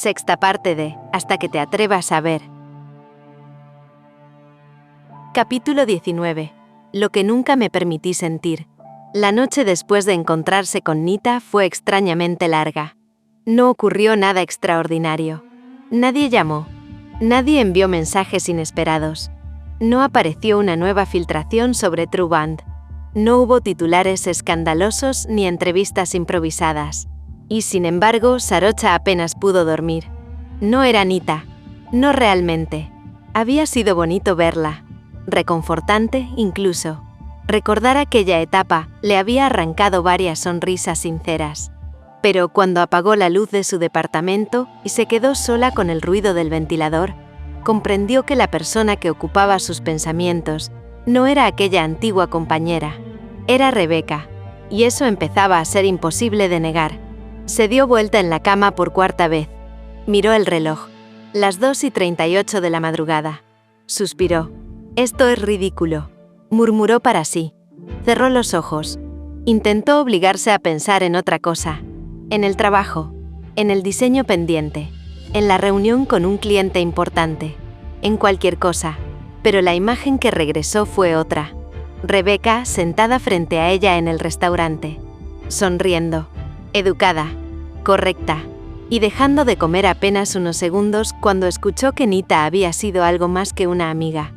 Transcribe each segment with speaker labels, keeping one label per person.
Speaker 1: Sexta parte de Hasta que te atrevas a ver. Capítulo 19. Lo que nunca me permití sentir. La noche después de encontrarse con Nita fue extrañamente larga. No ocurrió nada extraordinario. Nadie llamó. Nadie envió mensajes inesperados. No apareció una nueva filtración sobre True Band. No hubo titulares escandalosos ni entrevistas improvisadas. Y sin embargo, Sarocha apenas pudo dormir. No era Nita. No realmente. Había sido bonito verla. Reconfortante, incluso. Recordar aquella etapa le había arrancado varias sonrisas sinceras. Pero cuando apagó la luz de su departamento y se quedó sola con el ruido del ventilador, comprendió que la persona que ocupaba sus pensamientos no era aquella antigua compañera. Era Rebecca. Y eso empezaba a ser imposible de negar. Se dio vuelta en la cama por cuarta vez. Miró el reloj. Las 2:38 de la madrugada. Suspiró. Esto es ridículo. Murmuró para sí. Cerró los ojos. Intentó obligarse a pensar en otra cosa. En el trabajo. En el diseño pendiente. En la reunión con un cliente importante. En cualquier cosa. Pero la imagen que regresó fue otra. Rebecca sentada frente a ella en el restaurante. Sonriendo. Educada, correcta, y dejando de comer apenas unos segundos cuando escuchó que Nita había sido algo más que una amiga.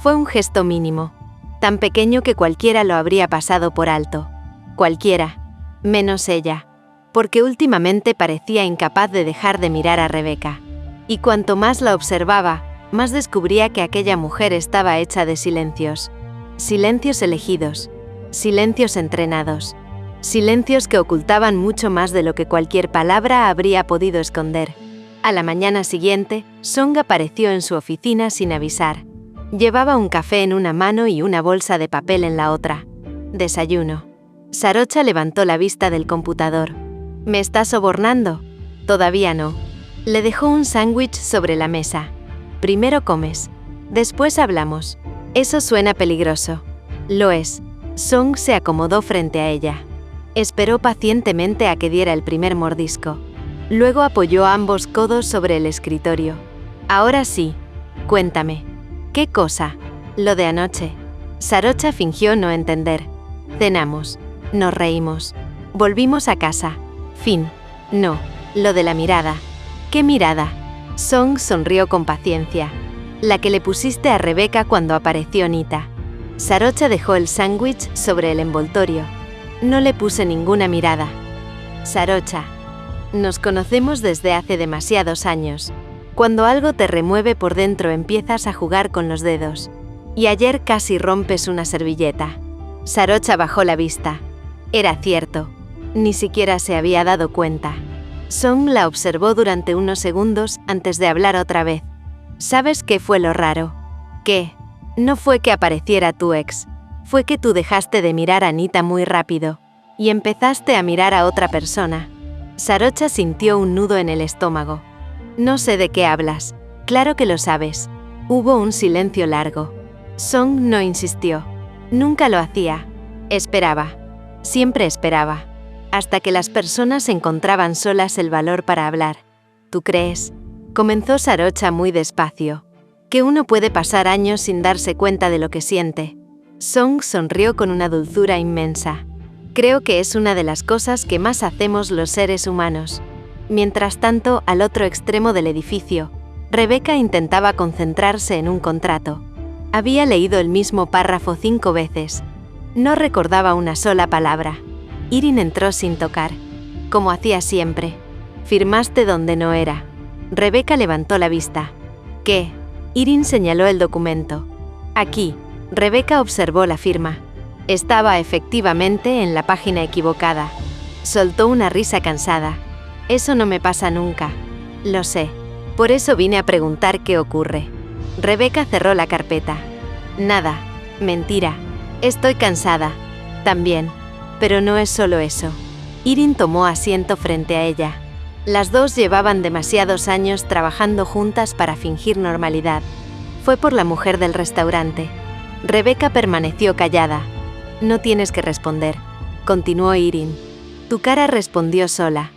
Speaker 1: Fue un gesto mínimo, tan pequeño que cualquiera lo habría pasado por alto. Cualquiera, menos ella, porque últimamente parecía incapaz de dejar de mirar a Rebecca. Y cuanto más la observaba, más descubría que aquella mujer estaba hecha de silencios. Silencios elegidos, silencios entrenados. Silencios que ocultaban mucho más de lo que cualquier palabra habría podido esconder. A la mañana siguiente, Song apareció en su oficina sin avisar. Llevaba un café en una mano y una bolsa de papel en la otra. Desayuno. Sarocha levantó la vista del computador. ¿Me estás sobornando? Todavía no. Le dejó un sándwich sobre la mesa. Primero comes. Después hablamos. Eso suena peligroso. Lo es. Song se acomodó frente a ella. Esperó pacientemente a que diera el primer mordisco. Luego apoyó ambos codos sobre el escritorio. Ahora sí. Cuéntame. ¿Qué cosa? Lo de anoche. Sarocha fingió no entender. Cenamos. Nos reímos. Volvimos a casa. Fin. No. Lo de la mirada. ¿Qué mirada? Song sonrió con paciencia. La que le pusiste a Rebecca cuando apareció Nita. Sarocha dejó el sándwich sobre el envoltorio. No le puse ninguna mirada. Sarocha. Nos conocemos desde hace demasiados años. Cuando algo te remueve por dentro empiezas a jugar con los dedos. Y ayer casi rompes una servilleta. Sarocha bajó la vista. Era cierto. Ni siquiera se había dado cuenta. Song la observó durante unos segundos antes de hablar otra vez. ¿Sabes qué fue lo raro? ¿Qué? No fue que apareciera tu ex. Fue que tú dejaste de mirar a Nita muy rápido y empezaste a mirar a otra persona. Sarocha sintió un nudo en el estómago. No sé de qué hablas. Claro que lo sabes. Hubo un silencio largo. Song no insistió. Nunca lo hacía. Esperaba. Siempre esperaba. Hasta que las personas encontraban solas el valor para hablar. ¿Tú crees? Comenzó Sarocha muy despacio. Que uno puede pasar años sin darse cuenta de lo que siente. Song sonrió con una dulzura inmensa. Creo que es una de las cosas que más hacemos los seres humanos. Mientras tanto, al otro extremo del edificio, Rebecca intentaba concentrarse en un contrato. Había leído el mismo párrafo 5 veces. No recordaba una sola palabra. Irin entró sin tocar, como hacía siempre. Firmaste donde no era. Rebecca levantó la vista. ¿Qué? Irin señaló el documento. Aquí. Rebecca observó la firma. Estaba efectivamente en la página equivocada. Soltó una risa cansada. Eso no me pasa nunca. Lo sé. Por eso vine a preguntar qué ocurre. Rebecca cerró la carpeta. Nada. Mentira. Estoy cansada. También. Pero no es solo eso. Irin tomó asiento frente a ella. Las dos llevaban demasiados años trabajando juntas para fingir normalidad. Fue por la mujer del restaurante. Rebecca permaneció callada. No tienes que responder, continuó Irin. Tu cara respondió sola.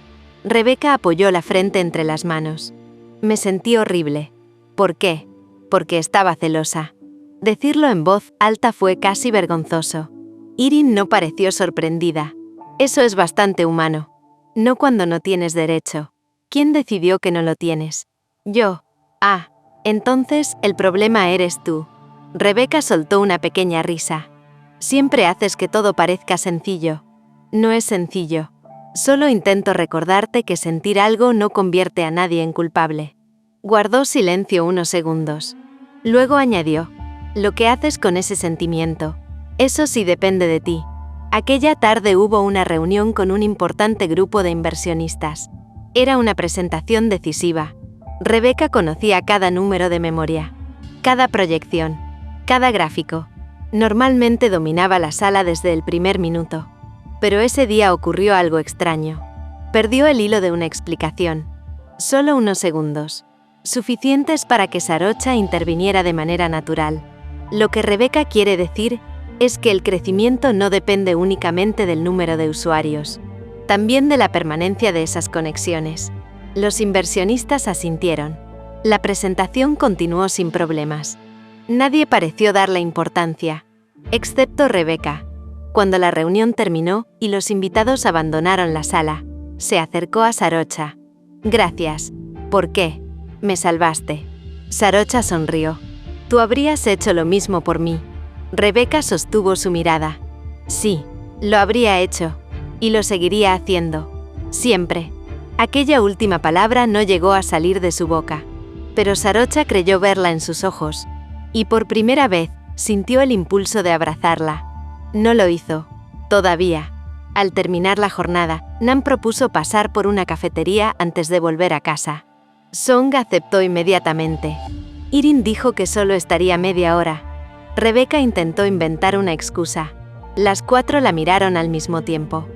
Speaker 1: Rebeca apoyó la frente entre las manos. Me sentí horrible. ¿Por qué? Porque estaba celosa. Decirlo en voz alta fue casi vergonzoso. Irin no pareció sorprendida. Eso es bastante humano. No cuando no tienes derecho. ¿Quién decidió que no lo tienes? Yo. Ah, entonces el problema eres tú. Rebeca soltó una pequeña risa. Siempre haces que todo parezca sencillo. No es sencillo. Solo intento recordarte que sentir algo no convierte a nadie en culpable. Guardó silencio unos segundos. Luego añadió: lo que haces con ese sentimiento, eso sí depende de ti. Aquella tarde hubo una reunión con un importante grupo de inversionistas. Era una presentación decisiva. Rebeca conocía cada número de memoria, cada proyección, cada gráfico. Normalmente dominaba la sala desde el primer minuto. Pero ese día ocurrió algo extraño. Perdió el hilo de una explicación. Solo unos segundos. Suficientes para que Sarocha interviniera de manera natural. Lo que Rebeca quiere decir es que el crecimiento no depende únicamente del número de usuarios, también de la permanencia de esas conexiones. Los inversionistas asintieron. La presentación continuó sin problemas. Nadie pareció darle importancia, excepto Rebeca. Cuando la reunión terminó y los invitados abandonaron la sala, se acercó a Sarocha. Gracias. ¿Por qué? Me salvaste. Sarocha sonrió. Tú habrías hecho lo mismo por mí. Rebeca sostuvo su mirada. Sí, lo habría hecho. Y lo seguiría haciendo. Siempre. Aquella última palabra no llegó a salir de su boca. Pero Sarocha creyó verla en sus ojos. Y por primera vez, sintió el impulso de abrazarla. No lo hizo. Todavía. Al terminar la jornada, Nam propuso pasar por una cafetería antes de volver a casa. Song aceptó inmediatamente. Irin dijo que solo estaría media hora. Rebeca intentó inventar una excusa. Las cuatro la miraron al mismo tiempo.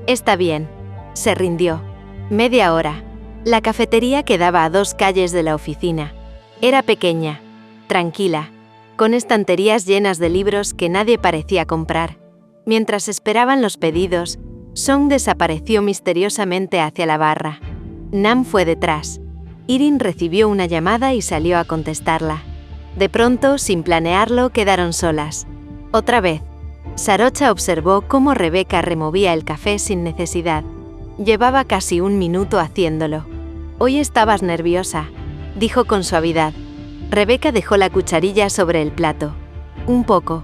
Speaker 1: Está bien. Se rindió. Media hora. La cafetería quedaba a 2 calles de la oficina. Era pequeña, tranquila, con estanterías llenas de libros que nadie parecía comprar. Mientras esperaban los pedidos, Song desapareció misteriosamente hacia la barra. Nam fue detrás. Irin recibió una llamada y salió a contestarla. De pronto, sin planearlo, quedaron solas. Otra vez. Sarocha observó cómo Rebeca removía el café sin necesidad. Llevaba casi 1 minuto haciéndolo. Hoy estabas nerviosa, dijo con suavidad. Rebeca dejó la cucharilla sobre el plato. Un poco.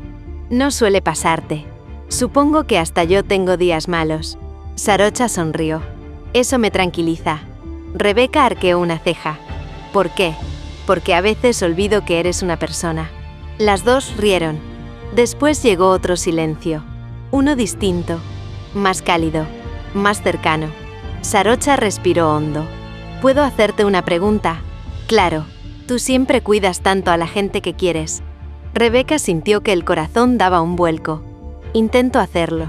Speaker 1: No suele pasarte. Supongo que hasta yo tengo días malos. Sarocha sonrió. Eso me tranquiliza. Rebeca arqueó una ceja. ¿Por qué? Porque a veces olvido que eres una persona. Las dos rieron. Después llegó otro silencio. Uno distinto. Más cálido. Más cercano. Sarocha respiró hondo. ¿Puedo hacerte una pregunta? Claro. Tú siempre cuidas tanto a la gente que quieres. Rebeca sintió que el corazón daba un vuelco. Intento hacerlo.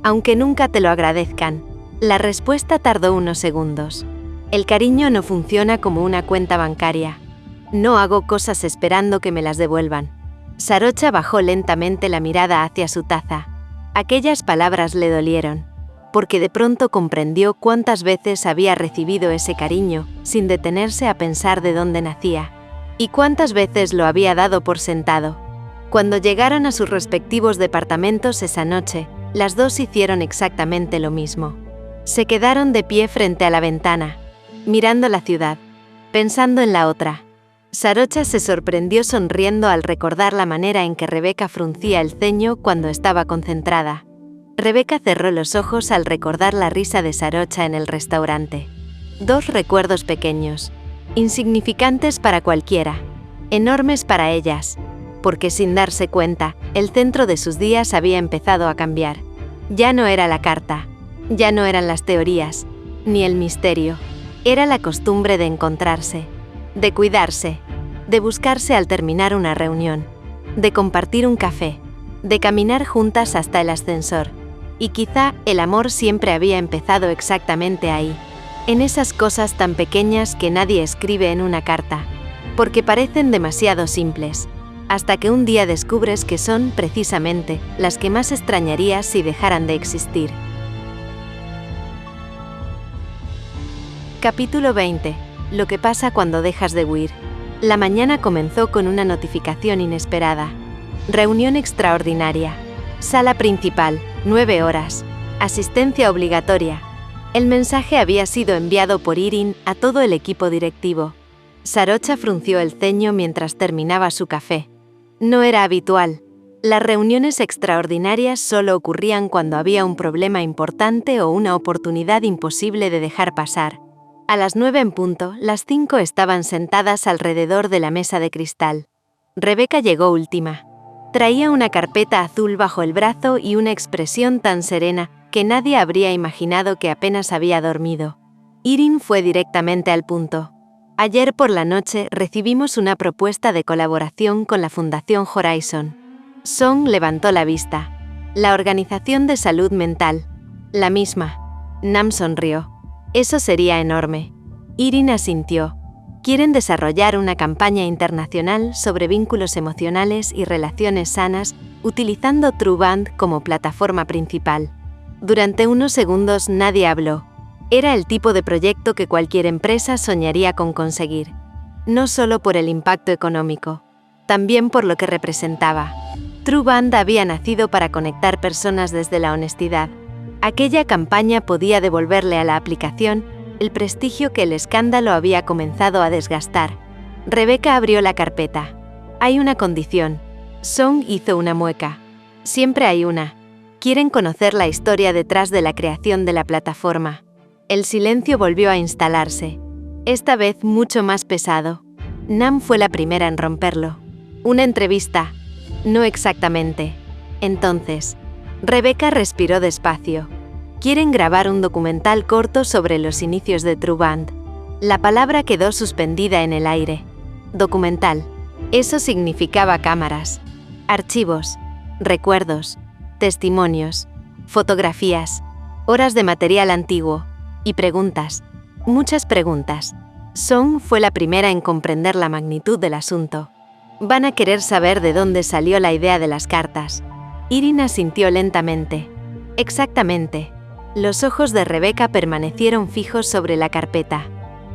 Speaker 1: Aunque nunca te lo agradezcan. La respuesta tardó unos segundos. El cariño no funciona como una cuenta bancaria. No hago cosas esperando que me las devuelvan. Sarocha bajó lentamente la mirada hacia su taza. Aquellas palabras le dolieron, porque de pronto comprendió cuántas veces había recibido ese cariño, sin detenerse a pensar de dónde nacía, y cuántas veces lo había dado por sentado. Cuando llegaron a sus respectivos departamentos esa noche, las dos hicieron exactamente lo mismo. Se quedaron de pie frente a la ventana, mirando la ciudad, pensando en la otra. Sarocha se sorprendió sonriendo al recordar la manera en que Rebeca fruncía el ceño cuando estaba concentrada. Rebeca cerró los ojos al recordar la risa de Sarocha en el restaurante. 2 recuerdos pequeños, insignificantes para cualquiera, enormes para ellas, porque sin darse cuenta, el centro de sus días había empezado a cambiar. Ya no era la carta, ya no eran las teorías, ni el misterio, era la costumbre de encontrarse, de cuidarse, de buscarse al terminar una reunión, de compartir un café, de caminar juntas hasta el ascensor. Y quizá el amor siempre había empezado exactamente ahí, en esas cosas tan pequeñas que nadie escribe en una carta, porque parecen demasiado simples, hasta que un día descubres que son, precisamente, las que más extrañarías si dejaran de existir. Capítulo 20. Lo que pasa cuando dejas de huir. La mañana comenzó con una notificación inesperada. Reunión extraordinaria. Sala principal, 9 horas. Asistencia obligatoria. El mensaje había sido enviado por Irin a todo el equipo directivo. Sarocha frunció el ceño mientras terminaba su café. No era habitual. Las reuniones extraordinarias solo ocurrían cuando había un problema importante o una oportunidad imposible de dejar pasar. A las 9 en punto, las 5 estaban sentadas alrededor de la mesa de cristal. Rebecca llegó última. Traía una carpeta azul bajo el brazo y una expresión tan serena que nadie habría imaginado que apenas había dormido. Irin fue directamente al punto. Ayer por la noche recibimos una propuesta de colaboración con la Fundación Horizon. Song levantó la vista. La Organización de Salud Mental. La misma. Nam sonrió. Eso sería enorme. Irin asintió. Quieren desarrollar una campaña internacional sobre vínculos emocionales y relaciones sanas, utilizando Trueband como plataforma principal. Durante unos segundos nadie habló. Era el tipo de proyecto que cualquier empresa soñaría con conseguir. No solo por el impacto económico, también por lo que representaba. Trueband había nacido para conectar personas desde la honestidad. Aquella campaña podía devolverle a la aplicación el prestigio que el escándalo había comenzado a desgastar. Rebecca abrió la carpeta. Hay una condición. Song hizo una mueca. Siempre hay una. Quieren conocer la historia detrás de la creación de la plataforma. El silencio volvió a instalarse. Esta vez mucho más pesado. Nam fue la primera en romperlo. Una entrevista. No exactamente. Entonces, Rebecca respiró despacio. Quieren grabar un documental corto sobre los inicios de Trueband. La palabra quedó suspendida en el aire. Documental. Eso significaba cámaras, archivos, recuerdos, testimonios, fotografías, horas de material antiguo y preguntas. Muchas preguntas. Song fue la primera en comprender la magnitud del asunto. Van a querer saber de dónde salió la idea de las cartas. Irin asintió lentamente. Exactamente. Los ojos de Rebecca permanecieron fijos sobre la carpeta.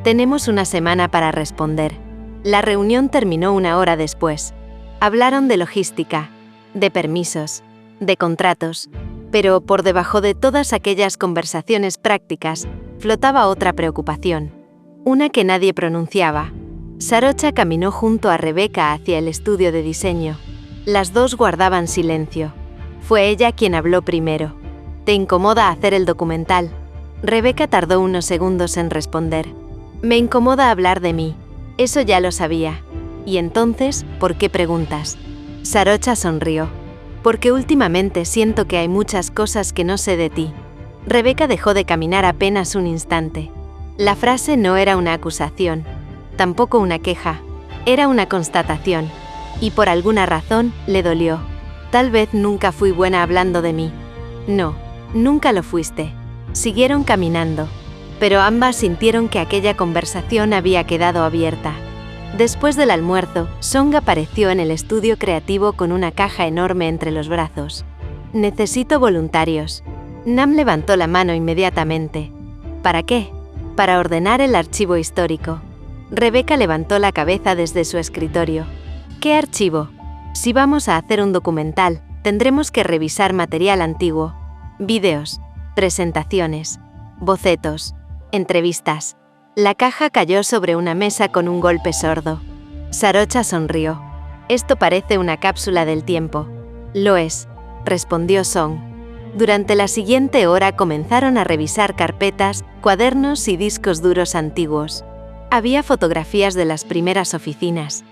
Speaker 1: Tenemos una semana para responder. La reunión terminó 1 hora después. Hablaron de logística, de permisos, de contratos, pero por debajo de todas aquellas conversaciones prácticas flotaba otra preocupación. Una que nadie pronunciaba. Sarocha caminó junto a Rebecca hacia el estudio de diseño. Las dos guardaban silencio. Fue ella quien habló primero. ¿Te incomoda hacer el documental? Rebecca tardó unos segundos en responder. Me incomoda hablar de mí. Eso ya lo sabía. ¿Y entonces, por qué preguntas? Sarocha sonrió. Porque últimamente siento que hay muchas cosas que no sé de ti. Rebecca dejó de caminar apenas un instante. La frase no era una acusación, tampoco una queja. Era una constatación. Y por alguna razón, le dolió. Tal vez nunca fui buena hablando de mí. No, nunca lo fuiste. Siguieron caminando, pero ambas sintieron que aquella conversación había quedado abierta. Después del almuerzo, Song apareció en el estudio creativo con una caja enorme entre los brazos. Necesito voluntarios. Nam levantó la mano inmediatamente. ¿Para qué? Para ordenar el archivo histórico. Rebecca levantó la cabeza desde su escritorio. ¿Qué archivo? Si vamos a hacer un documental, tendremos que revisar material antiguo. Vídeos, presentaciones, bocetos, entrevistas. La caja cayó sobre una mesa con un golpe sordo. Sarocha sonrió. Esto parece una cápsula del tiempo. Lo es, respondió Song. Durante la siguiente hora comenzaron a revisar carpetas, cuadernos y discos duros antiguos. Había fotografías de las primeras oficinas,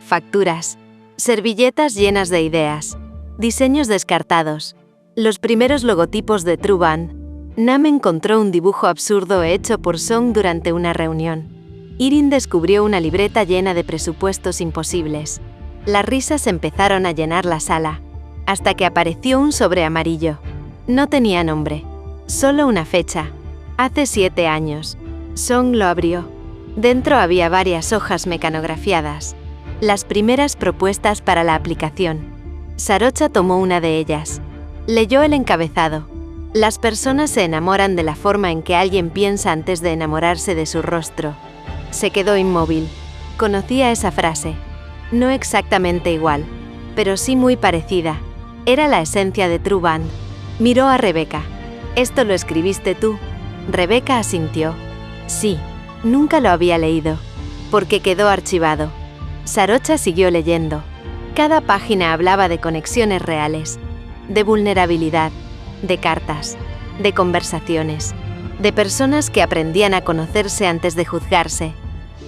Speaker 1: facturas, servilletas llenas de ideas, diseños descartados, los primeros logotipos de Trueband. Nam encontró un dibujo absurdo hecho por Song durante una reunión. Irin descubrió una libreta llena de presupuestos imposibles. Las risas empezaron a llenar la sala, hasta que apareció un sobre amarillo. No tenía nombre, solo una fecha. Hace 7 años. Song lo abrió. Dentro había varias hojas mecanografiadas. Las primeras propuestas para la aplicación. Sarocha tomó una de ellas. Leyó el encabezado. Las personas se enamoran de la forma en que alguien piensa antes de enamorarse de su rostro. Se quedó inmóvil. Conocía esa frase. No exactamente igual, pero sí muy parecida. Era la esencia de True Band. Miró a Rebecca. «¿Esto lo escribiste tú?» Rebecca asintió. Sí, nunca lo había leído, porque quedó archivado. Sarocha siguió leyendo. Cada página hablaba de conexiones reales, de vulnerabilidad, de cartas, de conversaciones, de personas que aprendían a conocerse antes de juzgarse.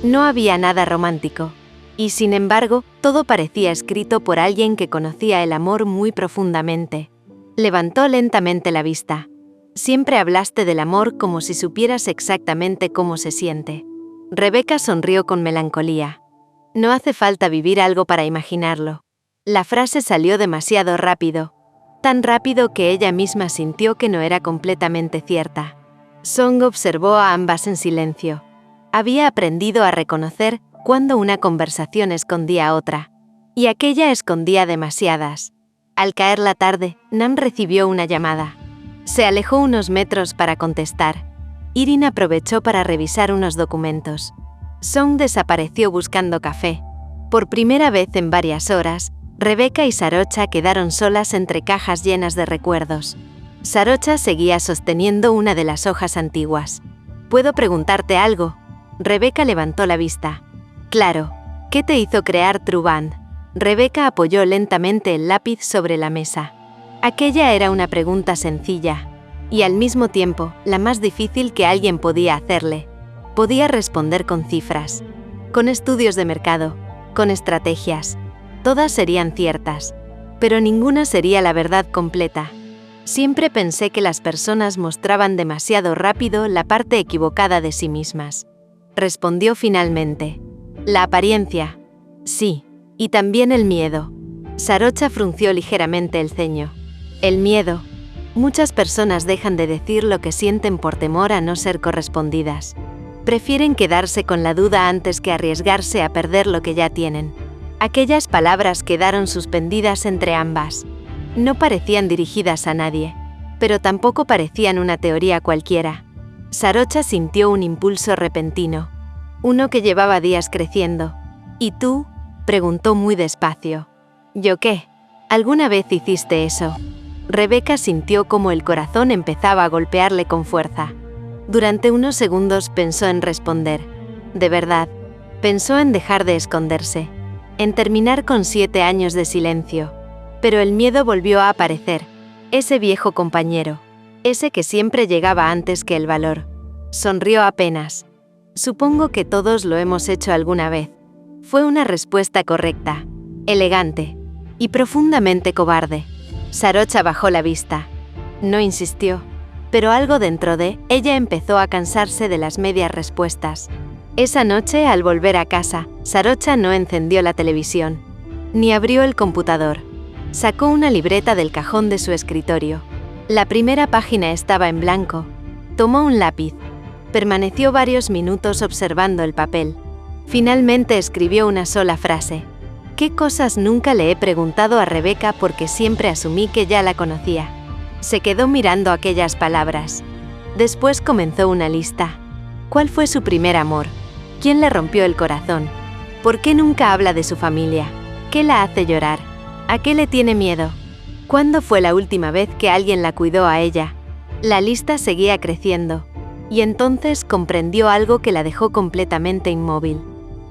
Speaker 1: No había nada romántico, y sin embargo, todo parecía escrito por alguien que conocía el amor muy profundamente. Levantó lentamente la vista. Siempre hablaste del amor como si supieras exactamente cómo se siente. Rebecca sonrió con melancolía. No hace falta vivir algo para imaginarlo. La frase salió demasiado rápido, tan rápido que ella misma sintió que no era completamente cierta. Song observó a ambas en silencio. Había aprendido a reconocer cuando una conversación escondía otra, y aquella escondía demasiadas. Al caer la tarde, Nam recibió una llamada. Se alejó unos metros para contestar. Irin aprovechó para revisar unos documentos. Song desapareció buscando café. Por primera vez en varias horas, Rebecca y Sarocha quedaron solas entre cajas llenas de recuerdos. Sarocha seguía sosteniendo una de las hojas antiguas. ¿Puedo preguntarte algo? Rebecca levantó la vista. Claro. ¿Qué te hizo crear True Band? Rebecca apoyó lentamente el lápiz sobre la mesa. Aquella era una pregunta sencilla, y al mismo tiempo, la más difícil que alguien podía hacerle. Podía responder con cifras, con estudios de mercado, con estrategias. Todas serían ciertas, pero ninguna sería la verdad completa. Siempre pensé que las personas mostraban demasiado rápido la parte equivocada de sí mismas. Respondió finalmente. La apariencia. Sí, y también el miedo. Sarocha frunció ligeramente el ceño. El miedo. Muchas personas dejan de decir lo que sienten por temor a no ser correspondidas. Prefieren quedarse con la duda antes que arriesgarse a perder lo que ya tienen. Aquellas palabras quedaron suspendidas entre ambas. No parecían dirigidas a nadie, pero tampoco parecían una teoría cualquiera. Sarocha sintió un impulso repentino, uno que llevaba días creciendo. ¿Y tú? Preguntó muy despacio. ¿Yo qué? ¿Alguna vez hiciste eso? Rebecca sintió como el corazón empezaba a golpearle con fuerza. Durante unos segundos pensó en responder. De verdad, pensó en dejar de esconderse, en terminar con 7 años de silencio. Pero el miedo volvió a aparecer, ese viejo compañero, ese que siempre llegaba antes que el valor. Sonrió apenas. Supongo que todos lo hemos hecho alguna vez. Fue una respuesta correcta, elegante y profundamente cobarde. Sarocha bajó la vista. No insistió, pero algo dentro de ella empezó a cansarse de las medias respuestas. Esa noche, al volver a casa, Sarocha no encendió la televisión, ni abrió el computador. Sacó una libreta del cajón de su escritorio. La primera página estaba en blanco. Tomó un lápiz. Permaneció varios minutos observando el papel. Finalmente escribió una sola frase. ¿Qué cosas nunca le he preguntado a Rebecca porque siempre asumí que ya la conocía? Se quedó mirando aquellas palabras. Después comenzó una lista. ¿Cuál fue su primer amor? ¿Quién le rompió el corazón? ¿Por qué nunca habla de su familia? ¿Qué la hace llorar? ¿A qué le tiene miedo? ¿Cuándo fue la última vez que alguien la cuidó a ella? La lista seguía creciendo, y entonces comprendió algo que la dejó completamente inmóvil.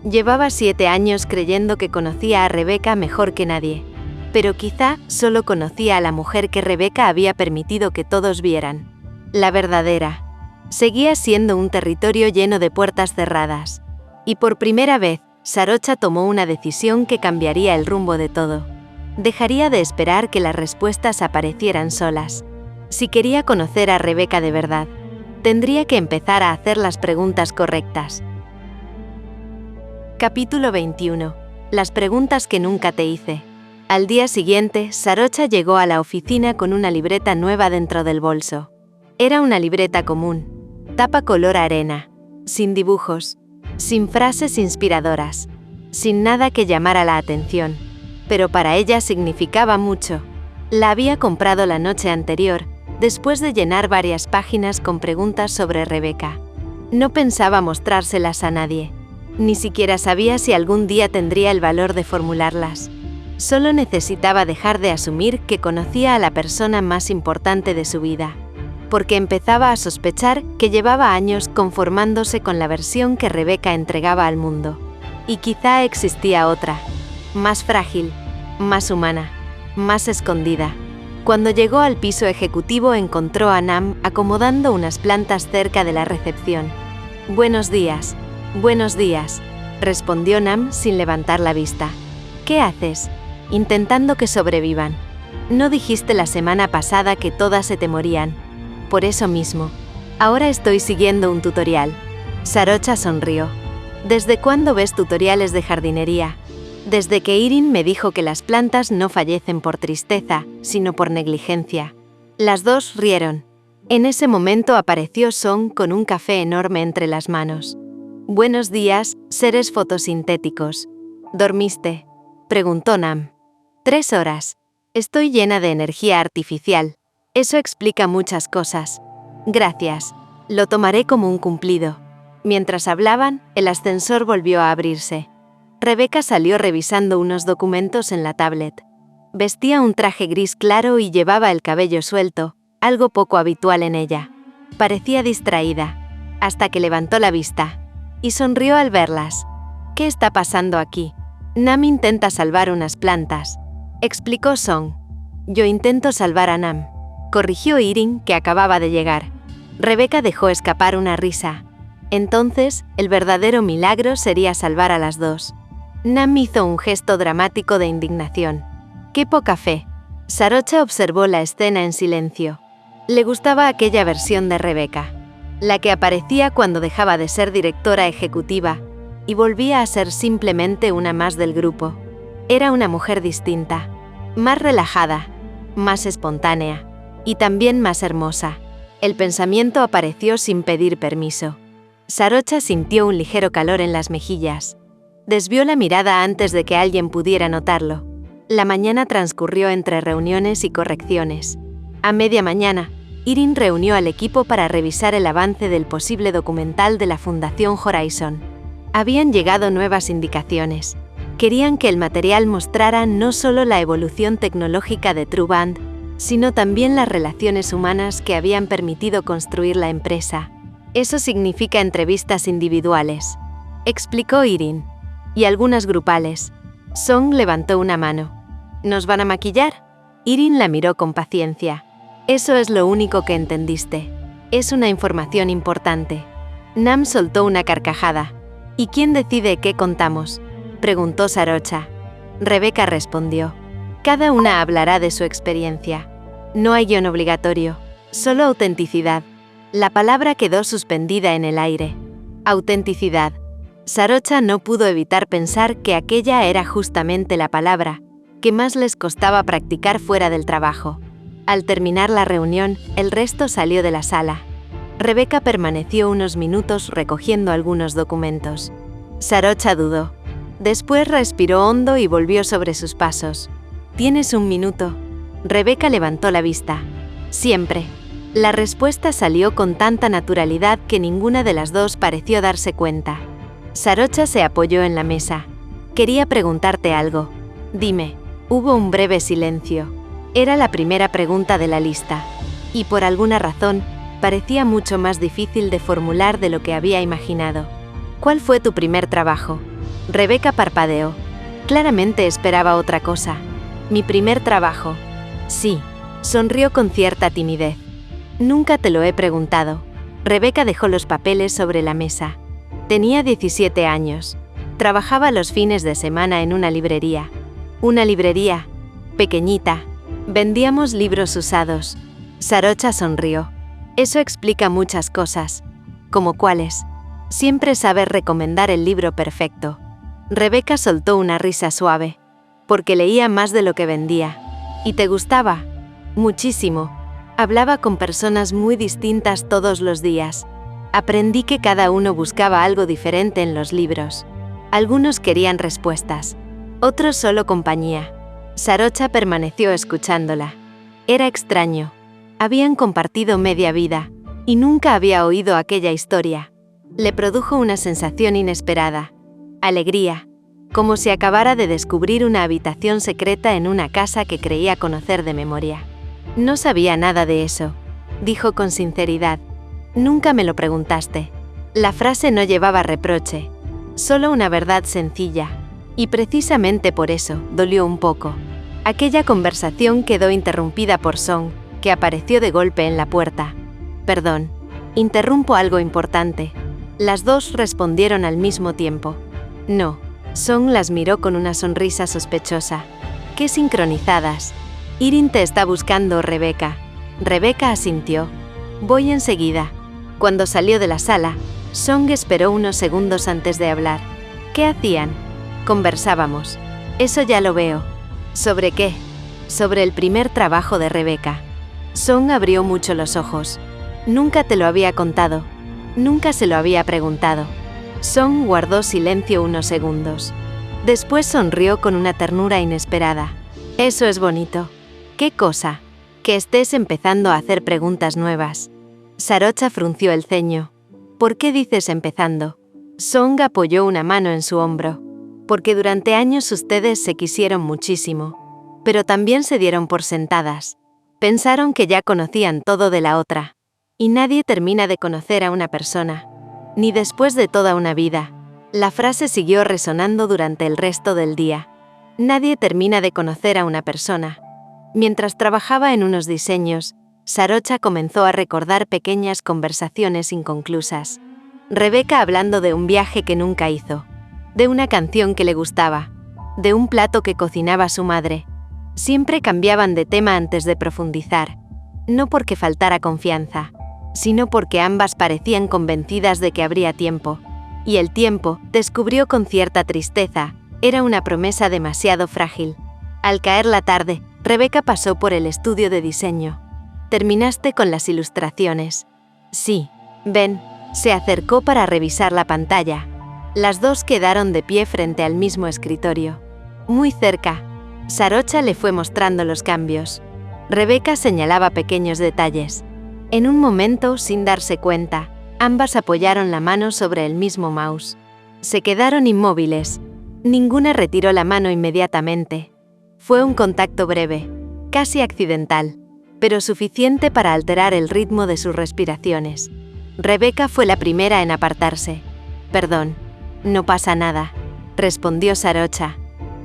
Speaker 1: Llevaba 7 años creyendo que conocía a Rebecca mejor que nadie, pero quizá solo conocía a la mujer que Rebecca había permitido que todos vieran. La verdadera. Seguía siendo un territorio lleno de puertas cerradas. Y por primera vez, Sarocha tomó una decisión que cambiaría el rumbo de todo. Dejaría de esperar que las respuestas aparecieran solas. Si quería conocer a Rebecca de verdad, tendría que empezar a hacer las preguntas correctas. Capítulo 21. Las preguntas que nunca te hice. Al día siguiente, Sarocha llegó a la oficina con una libreta nueva dentro del bolso. Era una libreta común, tapa color arena, sin dibujos, sin frases inspiradoras, sin nada que llamara la atención. Pero para ella significaba mucho. La había comprado la noche anterior, después de llenar varias páginas con preguntas sobre Rebeca. No pensaba mostrárselas a nadie. Ni siquiera sabía si algún día tendría el valor de formularlas. Solo necesitaba dejar de asumir que conocía a la persona más importante de su vida, porque empezaba a sospechar que llevaba años conformándose con la versión que Rebeca entregaba al mundo. Y quizá existía otra, más frágil, más humana, más escondida. Cuando llegó al piso ejecutivo encontró a Nam acomodando unas plantas cerca de la recepción. «Buenos días», respondió Nam sin levantar la vista. «¿Qué haces?» «Intentando que sobrevivan. No dijiste la semana pasada que todas se te morían. Por eso mismo. Ahora estoy siguiendo un tutorial». Sarocha sonrió. «¿Desde cuándo ves tutoriales de jardinería?» «Desde que Irin me dijo que las plantas no fallecen por tristeza, sino por negligencia». Las dos rieron. En ese momento apareció Song con un café enorme entre las manos. «Buenos días, seres fotosintéticos. ¿Dormiste?», preguntó Nam. 3 horas. Estoy llena de energía artificial. Eso explica muchas cosas. Gracias. Lo tomaré como un cumplido. Mientras hablaban, el ascensor volvió a abrirse. Rebeca salió revisando unos documentos en la tablet. Vestía un traje gris claro y llevaba el cabello suelto, algo poco habitual en ella. Parecía distraída, hasta que levantó la vista. Y sonrió al verlas. «¿Qué está pasando aquí?» «Nam intenta salvar unas plantas», explicó Song. «Yo intento salvar a Nam», corrigió Irin, que acababa de llegar. Rebeca dejó escapar una risa. Entonces, el verdadero milagro sería salvar a las dos. Nam hizo un gesto dramático de indignación. «¡Qué poca fe!». Sarocha observó la escena en silencio. Le gustaba aquella versión de Rebeca, la que aparecía cuando dejaba de ser directora ejecutiva y volvía a ser simplemente una más del grupo. Era una mujer distinta, más relajada, más espontánea y también más hermosa. El pensamiento apareció sin pedir permiso. Sarocha sintió un ligero calor en las mejillas. Desvió la mirada antes de que alguien pudiera notarlo. La mañana transcurrió entre reuniones y correcciones. A media mañana, Irin reunió al equipo para revisar el avance del posible documental de la Fundación Horizon. Habían llegado nuevas indicaciones. Querían que el material mostrara no solo la evolución tecnológica de True Band, sino también las relaciones humanas que habían permitido construir la empresa. «Eso significa entrevistas individuales», explicó Irin, «y algunas grupales». Song levantó una mano. «¿Nos van a maquillar?». Irin la miró con paciencia. «Eso es lo único que entendiste. Es una información importante». Nam soltó una carcajada. «¿Y quién decide qué contamos?», preguntó Sarocha. Rebeca respondió. «Cada una hablará de su experiencia. No hay guión obligatorio, solo autenticidad». La palabra quedó suspendida en el aire. Autenticidad. Sarocha no pudo evitar pensar que aquella era justamente la palabra que más les costaba practicar fuera del trabajo. Al terminar la reunión, el resto salió de la sala. Rebeca permaneció unos minutos recogiendo algunos documentos. Sarocha dudó. Después respiró hondo y volvió sobre sus pasos. «¿Tienes un minuto?». Rebeca levantó la vista. «Siempre». La respuesta salió con tanta naturalidad que ninguna de las dos pareció darse cuenta. Sarocha se apoyó en la mesa. «Quería preguntarte algo». «Dime». Hubo un breve silencio. Era la primera pregunta de la lista. Y por alguna razón, parecía mucho más difícil de formular de lo que había imaginado. «¿Cuál fue tu primer trabajo?». Rebeca parpadeó. Claramente esperaba otra cosa. «Mi primer trabajo». «Sí», sonrió con cierta timidez. «Nunca te lo he preguntado». Rebeca dejó los papeles sobre la mesa. Tenía 17 años. Trabajaba los fines de semana en una librería. Una librería pequeñita. Vendíamos libros usados. Sarocha sonrió. «Eso explica muchas cosas». «¿Cómo cuáles?». «Siempre sabes recomendar el libro perfecto». Rebeca soltó una risa suave. «Porque leía más de lo que vendía». «¿Y te gustaba?». «Muchísimo. Hablaba con personas muy distintas todos los días. Aprendí que cada uno buscaba algo diferente en los libros. Algunos querían respuestas, otros solo compañía». Sarocha permaneció escuchándola. Era extraño. Habían compartido media vida, y nunca había oído aquella historia. Le produjo una sensación inesperada. Alegría, como si acabara de descubrir una habitación secreta en una casa que creía conocer de memoria. No sabía nada de eso, dijo con sinceridad. Nunca me lo preguntaste. La frase no llevaba reproche, solo una verdad sencilla. Y precisamente por eso, dolió un poco. Aquella conversación quedó interrumpida por Song, que apareció de golpe en la puerta. Perdón, interrumpo algo importante. Las dos respondieron al mismo tiempo. No. Song las miró con una sonrisa sospechosa. ¡Qué sincronizadas! Irin te está buscando, Rebeca. Rebeca asintió. Voy enseguida. Cuando salió de la sala, Song esperó unos segundos antes de hablar. ¿Qué hacían? Conversábamos. Eso ya lo veo. ¿Sobre qué? Sobre el primer trabajo de Rebeca. Song abrió mucho los ojos. Nunca te lo había contado. Nunca se lo había preguntado. Song guardó silencio unos segundos. Después sonrió con una ternura inesperada. Eso es bonito. ¿Qué cosa? Que estés empezando a hacer preguntas nuevas. Sarocha frunció el ceño. ¿Por qué dices empezando? Song apoyó una mano en su hombro. Porque durante años ustedes se quisieron muchísimo. Pero también se dieron por sentadas. Pensaron que ya conocían todo de la otra. Y nadie termina de conocer a una persona. Ni después de toda una vida. La frase siguió resonando durante el resto del día. Nadie termina de conocer a una persona. Mientras trabajaba en unos diseños, Sarocha comenzó a recordar pequeñas conversaciones inconclusas. Rebeca hablando de un viaje que nunca hizo, de una canción que le gustaba, de un plato que cocinaba su madre. Siempre cambiaban de tema antes de profundizar, no porque faltara confianza, sino porque ambas parecían convencidas de que habría tiempo. Y el tiempo, descubrió con cierta tristeza, era una promesa demasiado frágil. Al caer la tarde, Rebeca pasó por el estudio de diseño. ¿Terminaste con las ilustraciones? Sí. Ven, se acercó para revisar la pantalla. Las dos quedaron de pie frente al mismo escritorio. Muy cerca. Sarocha le fue mostrando los cambios. Rebeca señalaba pequeños detalles. En un momento, sin darse cuenta, ambas apoyaron la mano sobre el mismo mouse. Se quedaron inmóviles. Ninguna retiró la mano inmediatamente. Fue un contacto breve, casi accidental, pero suficiente para alterar el ritmo de sus respiraciones. Rebeca fue la primera en apartarse. Perdón, no pasa nada, respondió Sarocha.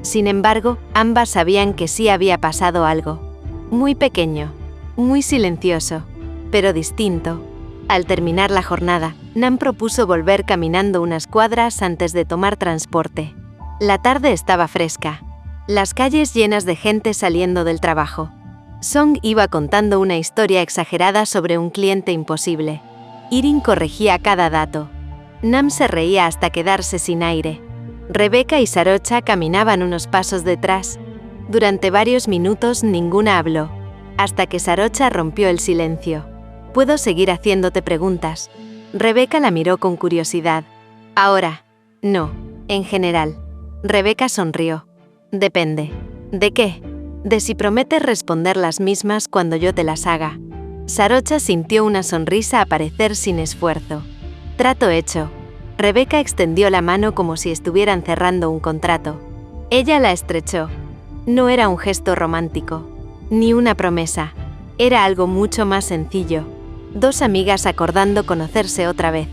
Speaker 1: Sin embargo, ambas sabían que sí había pasado algo. Muy pequeño, muy silencioso, pero distinto. Al terminar la jornada, Nam propuso volver caminando unas cuadras antes de tomar transporte. La tarde estaba fresca. Las calles llenas de gente saliendo del trabajo. Song iba contando una historia exagerada sobre un cliente imposible. Irin corregía cada dato. Nam se reía hasta quedarse sin aire. Rebeca y Sarocha caminaban unos pasos detrás. Durante varios minutos ninguna habló, hasta que Sarocha rompió el silencio. ¿Puedo seguir haciéndote preguntas? Rebeca la miró con curiosidad. Ahora. No, en general. Rebeca sonrió. Depende. ¿De qué? De si prometes responder las mismas cuando yo te las haga. Sarocha sintió una sonrisa aparecer sin esfuerzo. Trato hecho. Rebeca extendió la mano como si estuvieran cerrando un contrato. Ella la estrechó. No era un gesto romántico, ni una promesa. Era algo mucho más sencillo. Dos amigas acordando conocerse otra vez.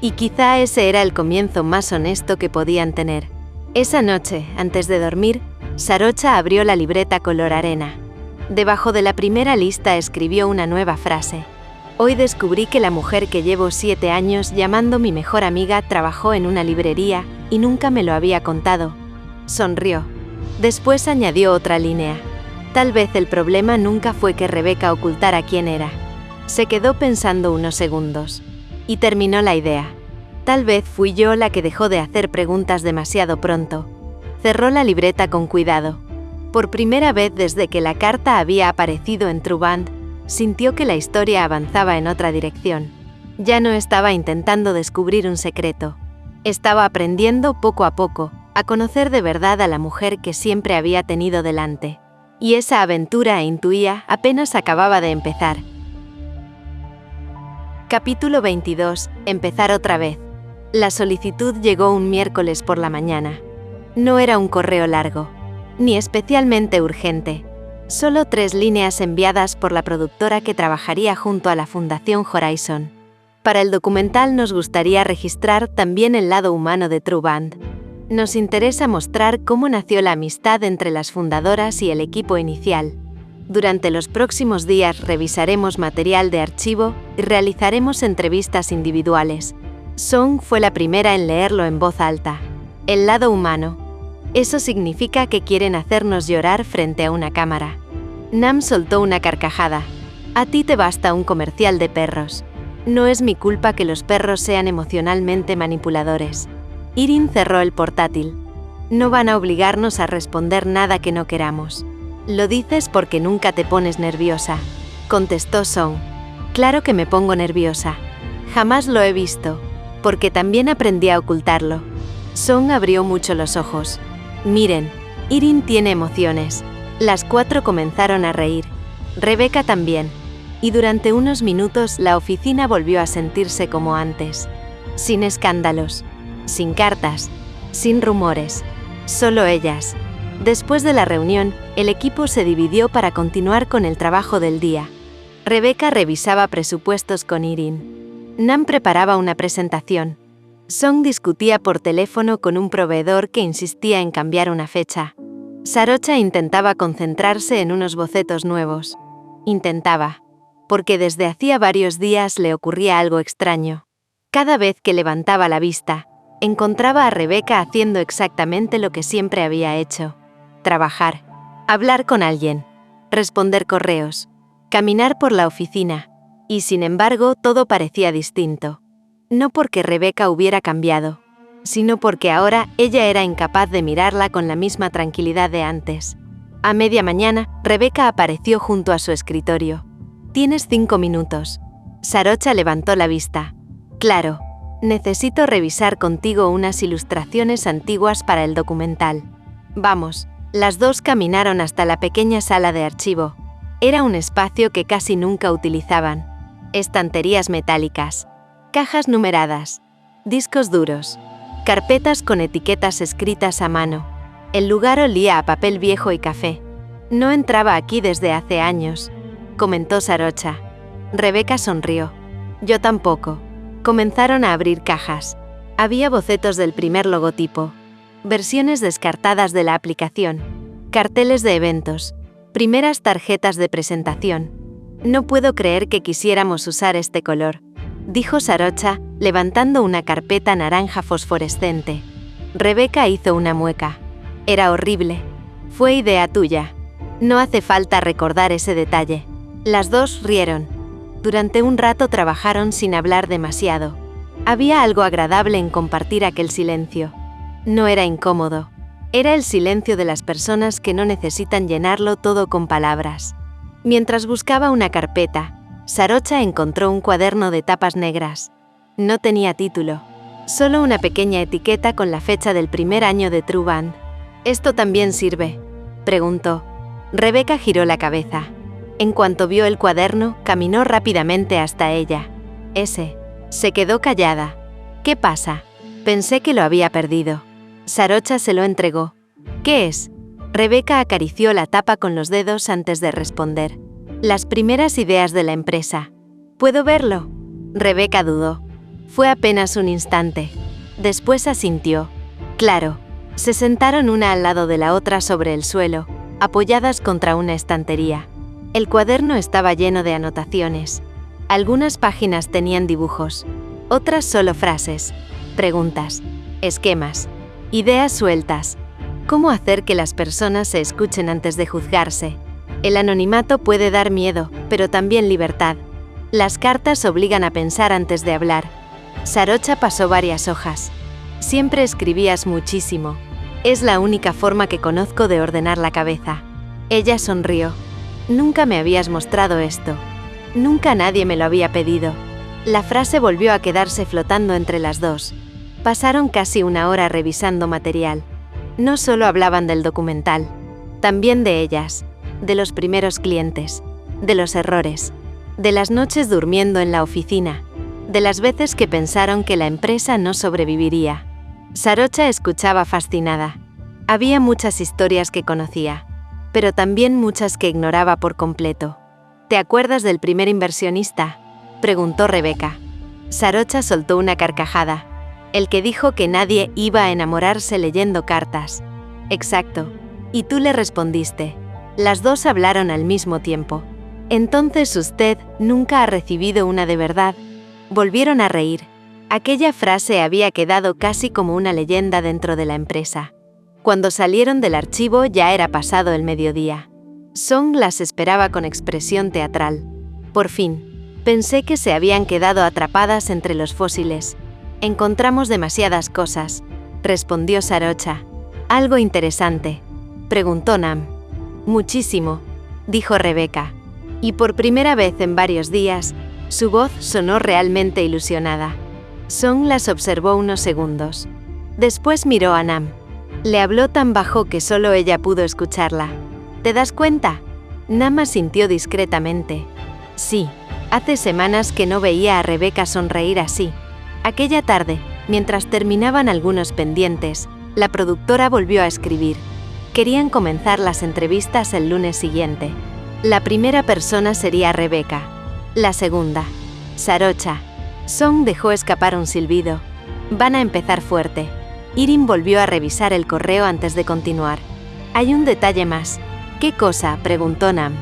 Speaker 1: Y quizá ese era el comienzo más honesto que podían tener. Esa noche, antes de dormir, Sarocha abrió la libreta color arena. Debajo de la primera lista escribió una nueva frase. Hoy descubrí que la mujer que llevo 7 años llamando mi mejor amiga trabajó en una librería y nunca me lo había contado. Sonrió. Después añadió otra línea. Tal vez el problema nunca fue que Rebeca ocultara quién era. Se quedó pensando unos segundos. Y terminó la idea. Tal vez fui yo la que dejó de hacer preguntas demasiado pronto. Cerró la libreta con cuidado. Por primera vez desde que la carta había aparecido en Truband, sintió que la historia avanzaba en otra dirección. Ya no estaba intentando descubrir un secreto. Estaba aprendiendo poco a poco a conocer de verdad a la mujer que siempre había tenido delante. Y esa aventura, intuía, apenas acababa de empezar. Capítulo 22. Empezar otra vez. La solicitud llegó un miércoles por la mañana. No era un correo largo, ni especialmente urgente. Solo 3 líneas enviadas por la productora que trabajaría junto a la Fundación Horizon. Para el documental nos gustaría registrar también el lado humano de True Band. Nos interesa mostrar cómo nació la amistad entre las fundadoras y el equipo inicial. Durante los próximos días revisaremos material de archivo y realizaremos entrevistas individuales. Song fue la primera en leerlo en voz alta. El lado humano. Eso significa que quieren hacernos llorar frente a una cámara. Nam soltó una carcajada. A ti te basta un comercial de perros. No es mi culpa que los perros sean emocionalmente manipuladores. Irin cerró el portátil. No van a obligarnos a responder nada que no queramos. Lo dices porque nunca te pones nerviosa, contestó Song. Claro que me pongo nerviosa. Jamás lo he visto, porque también aprendí a ocultarlo. Song abrió mucho los ojos. Miren, Irin tiene emociones. Las 4 comenzaron a reír. Rebecca también. Y durante unos minutos la oficina volvió a sentirse como antes. Sin escándalos, sin cartas, sin rumores. Solo ellas. Después de la reunión, el equipo se dividió para continuar con el trabajo del día. Rebecca revisaba presupuestos con Irin. Nam preparaba una presentación. Song discutía por teléfono con un proveedor que insistía en cambiar una fecha. Sarocha intentaba concentrarse en unos bocetos nuevos. Intentaba, porque desde hacía varios días le ocurría algo extraño. Cada vez que levantaba la vista, encontraba a Rebecca haciendo exactamente lo que siempre había hecho. Trabajar, hablar con alguien, responder correos, caminar por la oficina, y sin embargo todo parecía distinto. No porque Rebecca hubiera cambiado, sino porque ahora ella era incapaz de mirarla con la misma tranquilidad de antes. A media mañana, Rebecca apareció junto a su escritorio. «Tienes 5 minutos». Sarocha levantó la vista. «Claro, necesito revisar contigo unas ilustraciones antiguas para el documental. Vamos». Las 2 caminaron hasta la pequeña sala de archivo. Era un espacio que casi nunca utilizaban. Estanterías metálicas, cajas numeradas, discos duros, carpetas con etiquetas escritas a mano. El lugar olía a papel viejo y café. No entraba aquí desde hace años, comentó Sarocha. Rebecca sonrió. Yo tampoco. Comenzaron a abrir cajas. Había bocetos del primer logotipo. Versiones descartadas de la aplicación, carteles de eventos, primeras tarjetas de presentación. No puedo creer que quisiéramos usar este color, dijo Sarocha, levantando una carpeta naranja fosforescente. Rebecca hizo una mueca. Era horrible. Fue idea tuya. No hace falta recordar ese detalle. Las 2 rieron. Durante un rato trabajaron sin hablar demasiado. Había algo agradable en compartir aquel silencio. No era incómodo. Era el silencio de las personas que no necesitan llenarlo todo con palabras. Mientras buscaba una carpeta, Sarocha encontró un cuaderno de tapas negras. No tenía título, solo una pequeña etiqueta con la fecha del primer año de True Band. ¿Esto también sirve?, preguntó. Rebecca giró la cabeza. En cuanto vio el cuaderno, caminó rápidamente hasta ella. Se quedó callada. ¿Qué pasa? Pensé que lo había perdido. Sarocha se lo entregó. ¿Qué es? Rebecca acarició la tapa con los dedos antes de responder. Las primeras ideas de la empresa. ¿Puedo verlo? Rebecca dudó. Fue apenas un instante. Después asintió. Claro. Se sentaron una al lado de la otra sobre el suelo, apoyadas contra una estantería. El cuaderno estaba lleno de anotaciones. Algunas páginas tenían dibujos, otras solo frases, preguntas, esquemas. Ideas sueltas. ¿Cómo hacer que las personas se escuchen antes de juzgarse? El anonimato puede dar miedo, pero también libertad. Las cartas obligan a pensar antes de hablar. Sarocha pasó varias hojas. Siempre escribías muchísimo. Es la única forma que conozco de ordenar la cabeza. Ella sonrió. Nunca me habías mostrado esto. Nunca nadie me lo había pedido. La frase volvió a quedarse flotando entre las 2. Pasaron casi 1 hora revisando material. No solo hablaban del documental, también de ellas, de los primeros clientes, de los errores, de las noches durmiendo en la oficina, de las veces que pensaron que la empresa no sobreviviría. Sarocha escuchaba fascinada. Había muchas historias que conocía, pero también muchas que ignoraba por completo. ¿Te acuerdas del primer inversionista?, preguntó Rebeca. Sarocha soltó una carcajada. El que dijo que nadie iba a enamorarse leyendo cartas. Exacto. Y tú le respondiste. Las dos hablaron al mismo tiempo. Entonces usted nunca ha recibido una de verdad. Volvieron a reír. Aquella frase había quedado casi como una leyenda dentro de la empresa. Cuando salieron del archivo ya era pasado el mediodía. Song las esperaba con expresión teatral. Por fin, pensé que se habían quedado atrapadas entre los fósiles. Encontramos demasiadas cosas, respondió Sarocha. ¿Algo interesante?, preguntó Nam. Muchísimo, dijo Rebeca. Y por primera vez en varios días, su voz sonó realmente ilusionada. Song las observó unos segundos. Después miró a Nam. Le habló tan bajo que solo ella pudo escucharla. ¿Te das cuenta? Nam asintió discretamente. Sí, hace semanas que no veía a Rebeca sonreír así. Aquella tarde, mientras terminaban algunos pendientes, la productora volvió a escribir. Querían comenzar las entrevistas el lunes siguiente. La primera persona sería Rebeca. La segunda, Sarocha. Song dejó escapar un silbido. Van a empezar fuerte. Irin volvió a revisar el correo antes de continuar. Hay un detalle más. ¿Qué cosa?, preguntó Nam.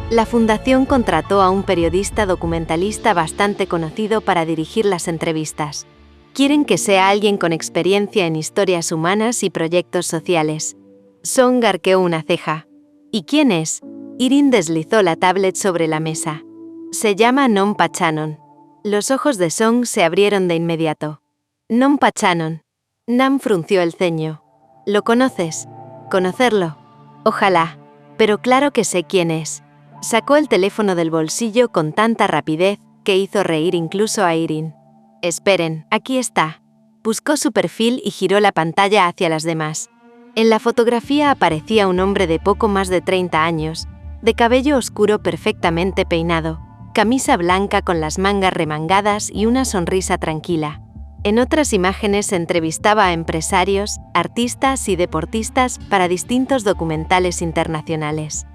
Speaker 1: La fundación contrató a un periodista documentalista bastante conocido para dirigir las entrevistas. Quieren que sea alguien con experiencia en historias humanas y proyectos sociales. Song arqueó una ceja. ¿Y quién es? Irin deslizó la tablet sobre la mesa. Se llama Nonpa Chanon. Los ojos de Song se abrieron de inmediato. Nonpa Chanon. Nam frunció el ceño. ¿Lo conoces? ¿Conocerlo? Ojalá. Pero claro que sé quién es. Sacó el teléfono del bolsillo con tanta rapidez que hizo reír incluso a Irin. Esperen, aquí está. Buscó su perfil y giró la pantalla hacia las demás. En la fotografía aparecía un hombre de poco más de 30 años, de cabello oscuro perfectamente peinado, camisa blanca con las mangas remangadas y una sonrisa tranquila. En otras imágenes entrevistaba a empresarios, artistas y deportistas para distintos documentales internacionales.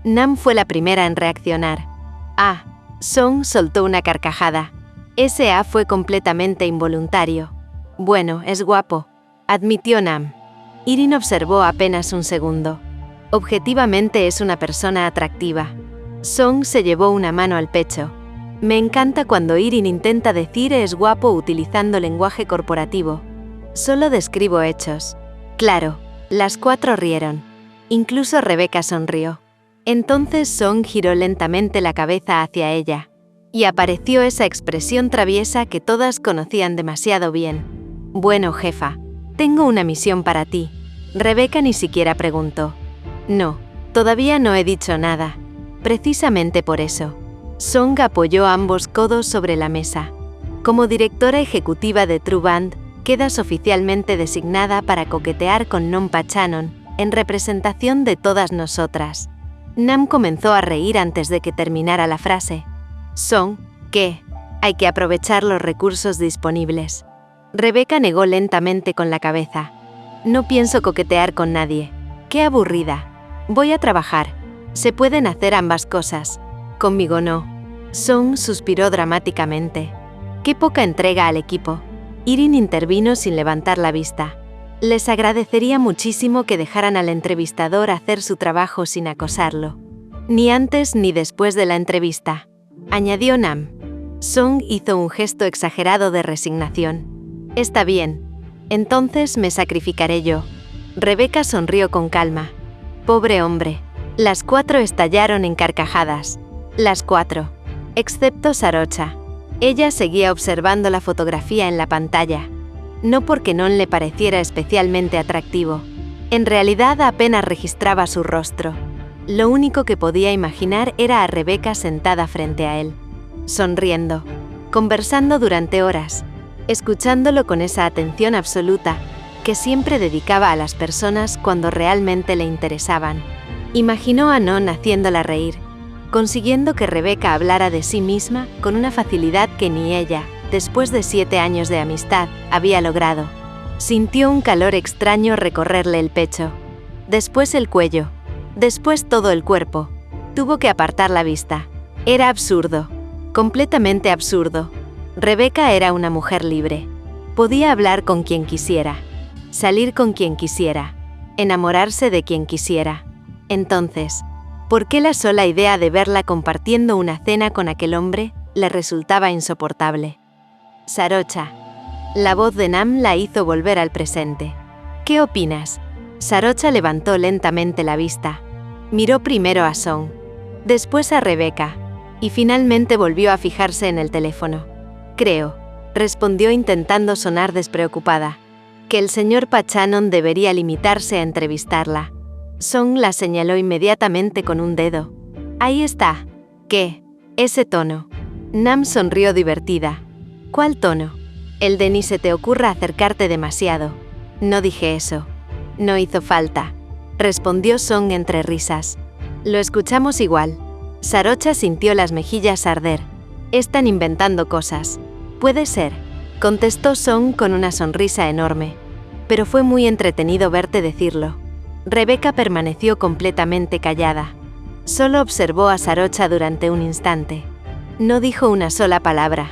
Speaker 1: Nam fue la primera en reaccionar. Ah, Song soltó una carcajada. Ese fue completamente involuntario. Bueno, es guapo, admitió Nam. Irin observó apenas un segundo. Objetivamente es una persona atractiva. Song se llevó una mano al pecho. Me encanta cuando Irin intenta decir es guapo utilizando lenguaje corporativo. Solo describo hechos. Claro, las cuatro rieron. Incluso Rebeca sonrió. Entonces Song giró lentamente la cabeza hacia ella. Y apareció esa expresión traviesa que todas conocían demasiado bien. Bueno, jefa, tengo una misión para ti. Rebeca ni siquiera preguntó. No, todavía no he dicho nada. Precisamente por eso. Song apoyó ambos codos sobre la mesa. Como directora ejecutiva de True Band, quedas oficialmente designada para coquetear con Nonpa Chanon, en representación de todas nosotras. Nam comenzó a reír antes de que terminara la frase. Song, ¿qué? Hay que aprovechar los recursos disponibles. Rebeca negó lentamente con la cabeza. No pienso coquetear con nadie. ¡Qué aburrida! Voy a trabajar. Se pueden hacer ambas cosas. Conmigo no. Song suspiró dramáticamente. ¡Qué poca entrega al equipo! Irin intervino sin levantar la vista. Les agradecería muchísimo que dejaran al entrevistador hacer su trabajo sin acosarlo. Ni antes ni después de la entrevista, añadió Nam. Song hizo un gesto exagerado de resignación. Está bien. Entonces me sacrificaré yo. Rebeca sonrió con calma. Pobre hombre. Las cuatro estallaron en carcajadas. Las cuatro. Excepto Sarocha. Ella seguía observando la fotografía en la pantalla. No porque Non le pareciera especialmente atractivo. En realidad apenas registraba su rostro. Lo único que podía imaginar era a Rebeca sentada frente a él, sonriendo, conversando durante horas, escuchándolo con esa atención absoluta que siempre dedicaba a las personas cuando realmente le interesaban. Imaginó a Non haciéndola reír, consiguiendo que Rebeca hablara de sí misma con una facilidad que ni ella, después de 7 años de amistad, había logrado. Sintió un calor extraño recorrerle el pecho. Después el cuello. Después todo el cuerpo. Tuvo que apartar la vista. Era absurdo. Completamente absurdo. Rebeca era una mujer libre. Podía hablar con quien quisiera. Salir con quien quisiera. Enamorarse de quien quisiera. Entonces, ¿por qué la sola idea de verla compartiendo una cena con aquel hombre le resultaba insoportable? Sarocha. La voz de Nam la hizo volver al presente. ¿Qué opinas? Sarocha levantó lentamente la vista. Miró primero a Song, después a Rebeca, y finalmente volvió a fijarse en el teléfono. Creo, respondió intentando sonar despreocupada, que el señor Pachanon debería limitarse a entrevistarla. Song la señaló inmediatamente con un dedo. Ahí está. ¿Qué? Ese tono. Nam sonrió divertida. ¿Cuál tono? El de ni se te ocurra acercarte demasiado. No dije eso. No hizo falta, respondió Song entre risas. Lo escuchamos igual. Sarocha sintió las mejillas arder. Están inventando cosas. Puede ser, contestó Song con una sonrisa enorme. Pero fue muy entretenido verte decirlo. Rebeca permaneció completamente callada. Solo observó a Sarocha durante un instante. No dijo una sola palabra.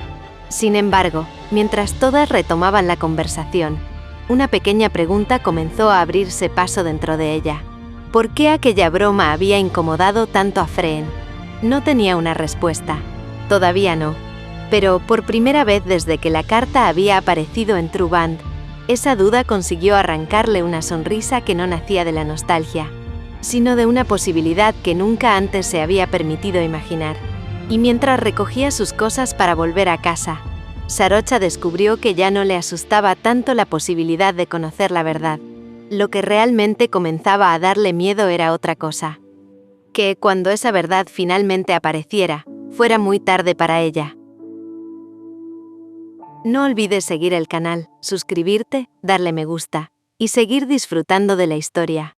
Speaker 1: Sin embargo, mientras todas retomaban la conversación, una pequeña pregunta comenzó a abrirse paso dentro de ella. ¿Por qué aquella broma había incomodado tanto a Freen? No tenía una respuesta. Todavía no. Pero por primera vez desde que la carta había aparecido en True Band, esa duda consiguió arrancarle una sonrisa que no nacía de la nostalgia, sino de una posibilidad que nunca antes se había permitido imaginar. Y mientras recogía sus cosas para volver a casa, Sarocha descubrió que ya no le asustaba tanto la posibilidad de conocer la verdad. Lo que realmente comenzaba a darle miedo era otra cosa. Que cuando esa verdad finalmente apareciera, fuera muy tarde para ella. No olvides seguir el canal, suscribirte, darle me gusta y seguir disfrutando de la historia.